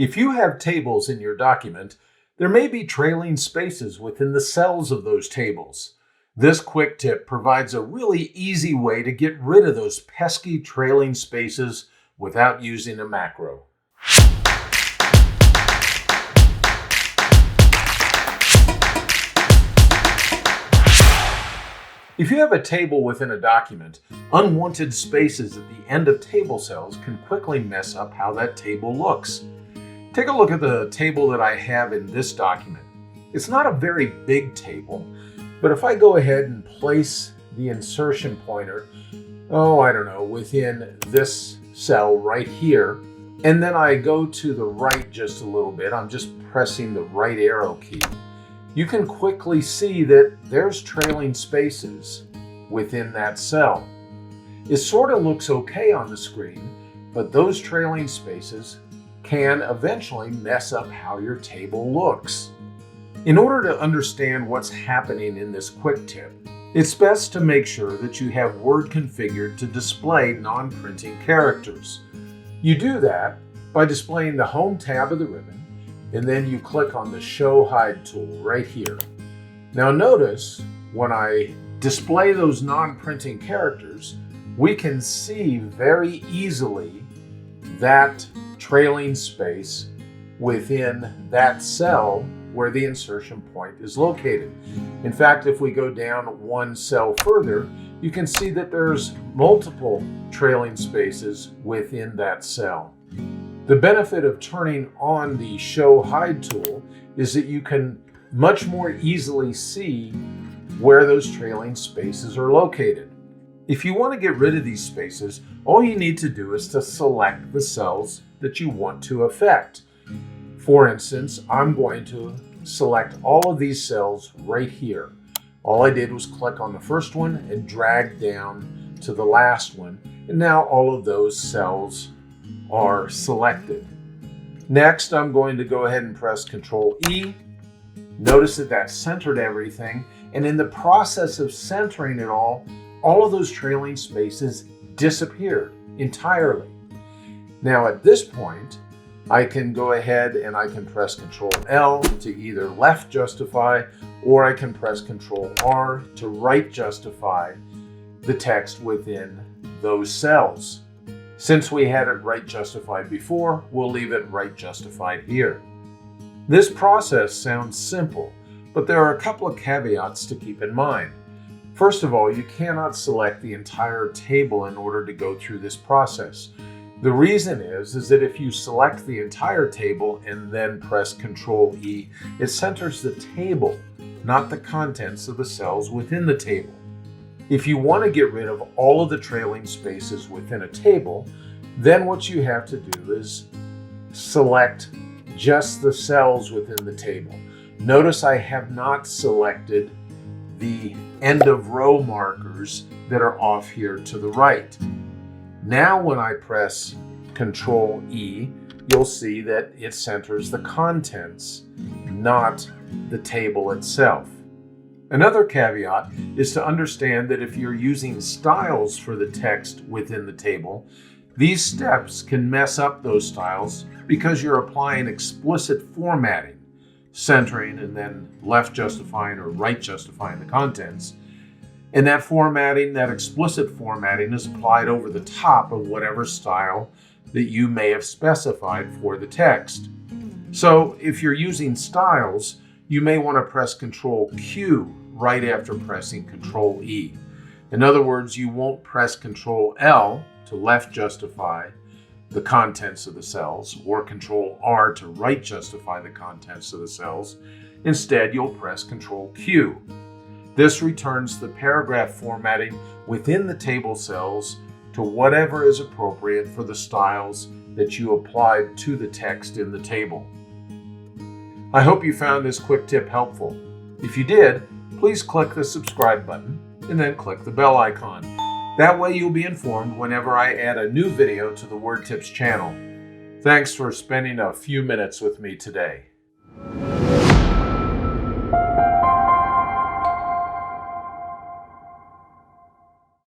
If you have tables in your document, there may be trailing spaces within the cells of those tables. This quick tip provides a really easy way to get rid of those pesky trailing spaces without using a macro. If you have a table within a document, unwanted spaces at the end of table cells can quickly mess up how that table looks. Take a look at the table that I have in this document. It's not a very big table, but if I go ahead and place the insertion pointer, within this cell right here, and then I go to the right just a little bit, I'm just pressing the right arrow key, you can quickly see that there's trailing spaces within that cell. It sort of looks okay on the screen, but those trailing spaces can eventually mess up how your table looks. In order to understand what's happening in this quick tip, it's best to make sure that you have Word configured to display non-printing characters. You do that by displaying the Home tab of the ribbon, and then you click on the Show Hide tool right here. Now notice when I display those non-printing characters, we can see very easily that trailing space within that cell where the insertion point is located. In fact, if we go down one cell further, you can see that there's multiple trailing spaces within that cell. The benefit of turning on the Show Hide tool is that you can much more easily see where those trailing spaces are located. If you want to get rid of these spaces, all you need to do is to select the cells that you want to affect. For instance, I'm going to select all of these cells right here. All I did was click on the first one and drag down to the last one, and now all of those cells are selected. Next, I'm going to go ahead and press Control E. Notice that that centered everything, and in the process of centering it all of those trailing spaces disappeared entirely. Now at this point, I can go ahead and I can press Control L to either left justify, or I can press Control R to right justify the text within those cells. Since we had it right justified before, we'll leave it right justified here. This process sounds simple, but there are a couple of caveats to keep in mind. First of all, you cannot select the entire table in order to go through this process. The reason is that if you select the entire table and then press Control E, it centers the table, not the contents of the cells within the table. If you want to get rid of all of the trailing spaces within a table, then what you have to do is select just the cells within the table. Notice I have not selected the end of row markers that are off here to the right. Now when I press Control E, you'll see that it centers the contents, not the table itself. Another caveat is to understand that if you're using styles for the text within the table, these steps can mess up those styles because you're applying explicit formatting, centering and then left justifying or right justifying the contents. And that formatting, that explicit formatting, is applied over the top of whatever style that you may have specified for the text. So if you're using styles, you may want to press Control Q right after pressing Control E. In other words, you won't press Control L to left justify the contents of the cells or Control R to right justify the contents of the cells. Instead, you'll press Control Q. This returns the paragraph formatting within the table cells to whatever is appropriate for the styles that you applied to the text in the table. I hope you found this quick tip helpful. If you did, please click the subscribe button and then click the bell icon. That way you'll be informed whenever I add a new video to the Word Tips channel. Thanks for spending a few minutes with me today.